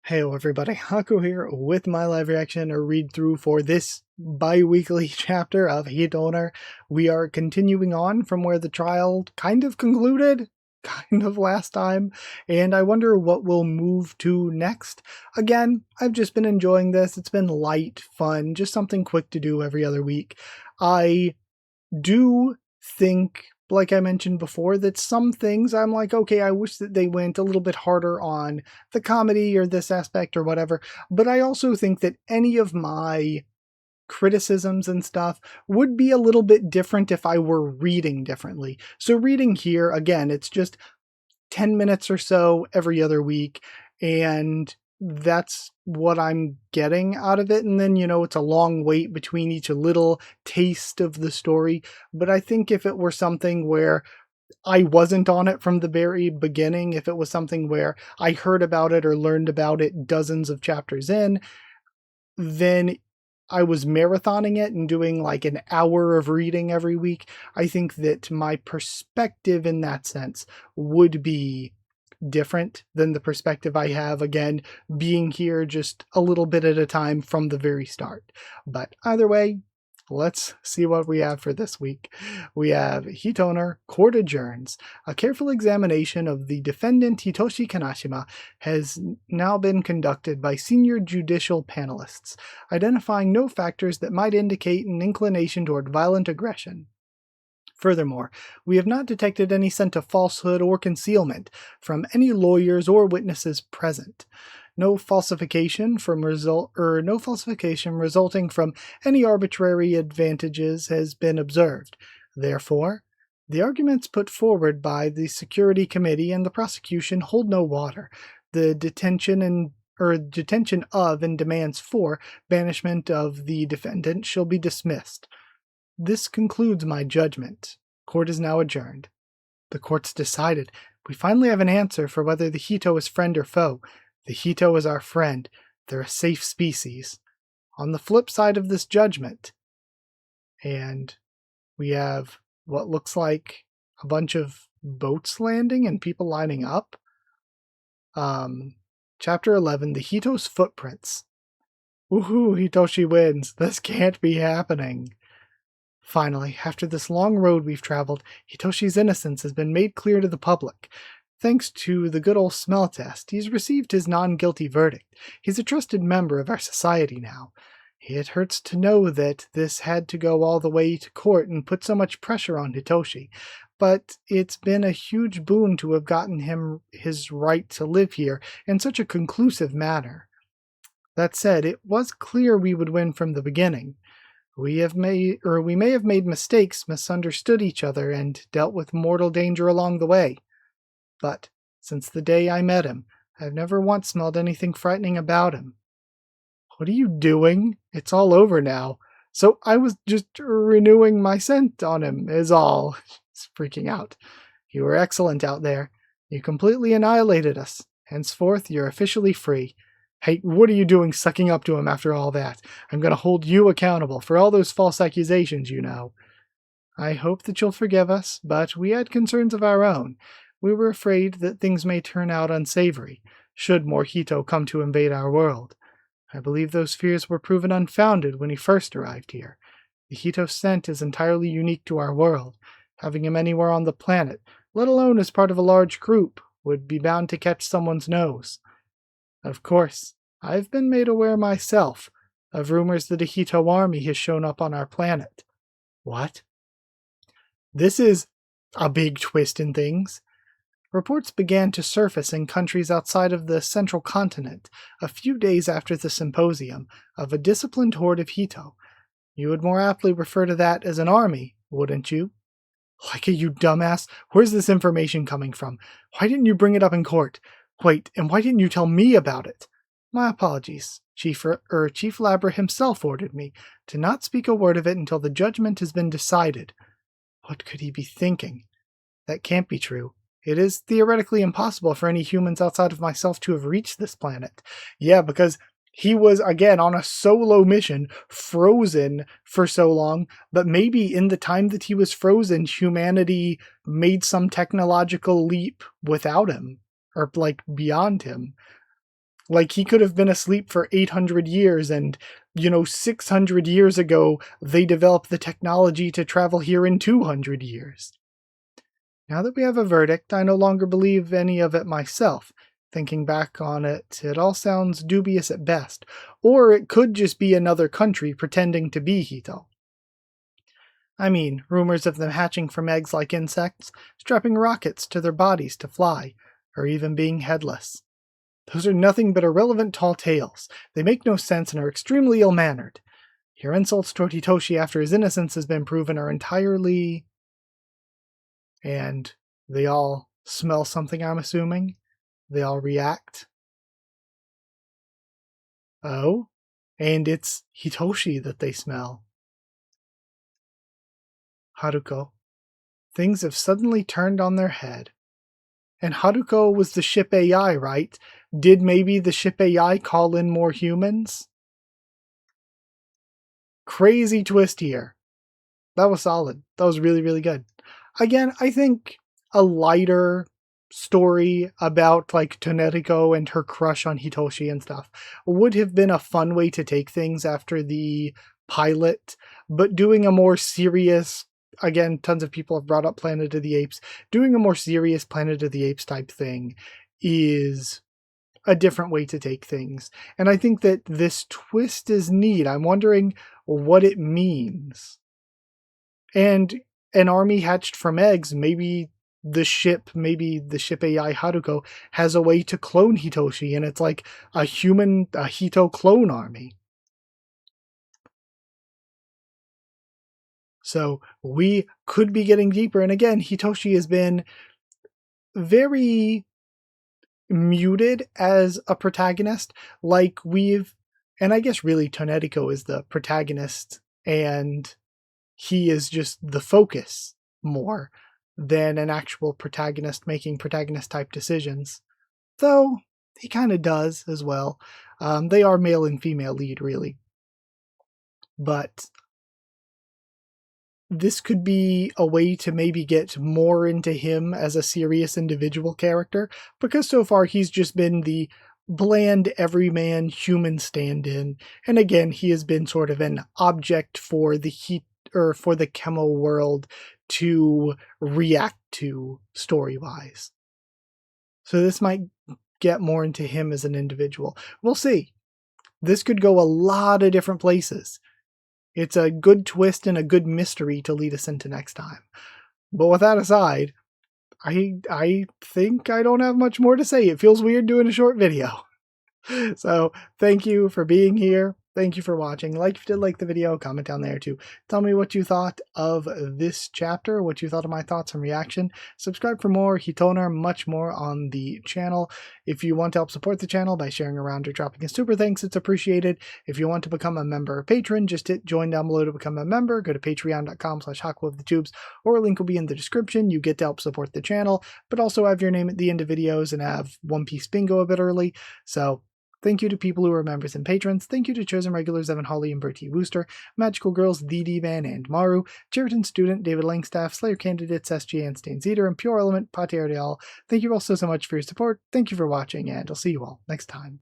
Hey everybody, Haku here with my live reaction or read through for this bi-weekly chapter of Hitoner. We are continuing on from where the trial kind of concluded, kind of last time, and I wonder what we'll move to next. Again, I've just been enjoying this. It's been light, fun, just something quick to do every other week. I do think, like I mentioned before, that some things I'm like, okay, I wish that they went a little bit harder on the comedy or this aspect or whatever. But I also think that any of my criticisms and stuff would be a little bit different if I were reading differently. So reading here, again, it's just 10 minutes or so every other week, and that's what I'm getting out of it. And then, it's a long wait between each little taste of the story. But I think if it were something where I wasn't on it from the very beginning, if it was something where I heard about it or learned about it dozens of chapters in, then I was marathoning it and doing like an hour of reading every week, I think that my perspective in that sense would be different than the perspective I have, again, being here just a little bit at a time from the very start. But either way, let's see what we have for this week. We have Hitoner, Court Adjourns. A careful examination of the defendant Hitoshi Kanashima has now been conducted by senior judicial panelists, identifying no factors that might indicate an inclination toward violent aggression. Furthermore, we have not detected any scent of falsehood or concealment from any lawyers or witnesses present. No falsification resulting from any arbitrary advantages has been observed. Therefore, the arguments put forward by the Security Committee and the prosecution hold no water. The detention of and demands for banishment of the defendant shall be dismissed. This concludes my judgment. Court is now adjourned. The court's decided. We finally have an answer for whether the Hito is friend or foe. The Hito is our friend. They're a safe species. On the flip side of this judgment, and we have what looks like a bunch of boats landing and people lining up. Chapter 11, The Hito's Footprints. Woohoo, Hitoshi wins. This can't be happening. Finally, after this long road we've traveled, Hitoshi's innocence has been made clear to the public. Thanks to the good old smell test, he's received his non-guilty verdict. He's a trusted member of our society now. It hurts to know that this had to go all the way to court and put so much pressure on Hitoshi, but it's been a huge boon to have gotten him his right to live here in such a conclusive manner. That said, it was clear we would win from the beginning. We may have made mistakes, misunderstood each other, and dealt with mortal danger along the way. But since the day I met him, I've never once smelled anything frightening about him. What are you doing? It's all over now. So I was just renewing my scent on him, is all. He's freaking out. You were excellent out there. You completely annihilated us. Henceforth, you're officially free. Hey, what are you doing sucking up to him after all that? I'm going to hold you accountable for all those false accusations, you know. I hope that you'll forgive us, but we had concerns of our own. We were afraid that things may turn out unsavory, should more Hito come to invade our world. I believe those fears were proven unfounded when he first arrived here. The Hito scent is entirely unique to our world. Having him anywhere on the planet, let alone as part of a large group, would be bound to catch someone's nose. Of course, I've been made aware myself of rumors that a Hito army has shown up on our planet. What? This is a big twist in things. Reports began to surface in countries outside of the central continent a few days after the symposium of a disciplined horde of Hito. You would more aptly refer to that as an army, wouldn't you? Like it, you dumbass. Where's this information coming from? Why didn't you bring it up in court? Wait, and why didn't you tell me about it? My apologies. Chief Labra himself ordered me to not speak a word of it until the judgment has been decided. What could he be thinking? That can't be true. It is theoretically impossible for any humans outside of myself to have reached this planet. Yeah, because he was, again, on a solo mission, frozen for so long, but maybe in the time that he was frozen, humanity made some technological leap without him. Or, like, beyond him. Like, he could have been asleep for 800 years and, 600 years ago, they developed the technology to travel here in 200 years. Now that we have a verdict, I no longer believe any of it myself. Thinking back on it, it all sounds dubious at best. Or it could just be another country pretending to be Hito. I mean, rumors of them hatching from eggs like insects, strapping rockets to their bodies to fly, or even being headless. Those are nothing but irrelevant tall tales. They make no sense and are extremely ill-mannered. Your insults toward Hitoshi after his innocence has been proven are entirely... And they all smell something, I'm assuming? They all react? Oh? And it's Hitoshi that they smell. Haruko. Things have suddenly turned on their head. And Haruko was the ship AI, right? Did maybe the ship AI call in more humans? Crazy twist here. That was solid. That was really, really good. Again, I think a lighter story about like Toneriko and her crush on Hitoshi and stuff would have been a fun way to take things after the pilot, but doing a more serious, again, tons of people have brought up Planet of the Apes, doing a more serious Planet of the Apes type thing is a different way to take things. And I think that this twist is neat. I'm wondering what it means. And an army hatched from eggs, maybe the ship AI Haruko has a way to clone Hitoshi, and it's like a Hito clone army. So we could be getting deeper. And again, Hitoshi has been very muted as a protagonist. Like and I guess really Toneriko is the protagonist, and he is just the focus more than an actual protagonist making protagonist type decisions. Though he kind of does as well. They are male and female lead, really. But this could be a way to maybe get more into him as a serious individual character, because so far he's just been the bland everyman human stand-in, and again he has been sort of an object for the for the Chemo world to react to story-wise. So this might get more into him as an individual. We'll see. This could go a lot of different places. It's a good twist and a good mystery to lead us into next time. But with that aside, I think I don't have much more to say. It feels weird doing a short video. So thank you for being here. Thank you for watching. Like if you did like the video, comment down there too. Tell me what you thought of this chapter, what you thought of my thoughts and reaction. Subscribe for more Hitoner, much more on the channel. If you want to help support the channel by sharing around or dropping a super thanks, it's appreciated. If you want to become a member or patron, just hit join down below to become a member. Go to patreon.com/Haku of the Tubes, or a link will be in the description. You get to help support the channel, but also have your name at the end of videos and have One Piece bingo a bit early. So thank you to people who are members and patrons. Thank you to chosen regulars Evan Hawley and Bertie Wooster, Magical Girls, The D-Man and Maru, Cheriton Student, David Langstaff, Slayer Candidates, SG and Stain Zeter, and Pure Element, Pate Ardeal. Thank you all so much for your support. Thank you for watching, and I'll see you all next time.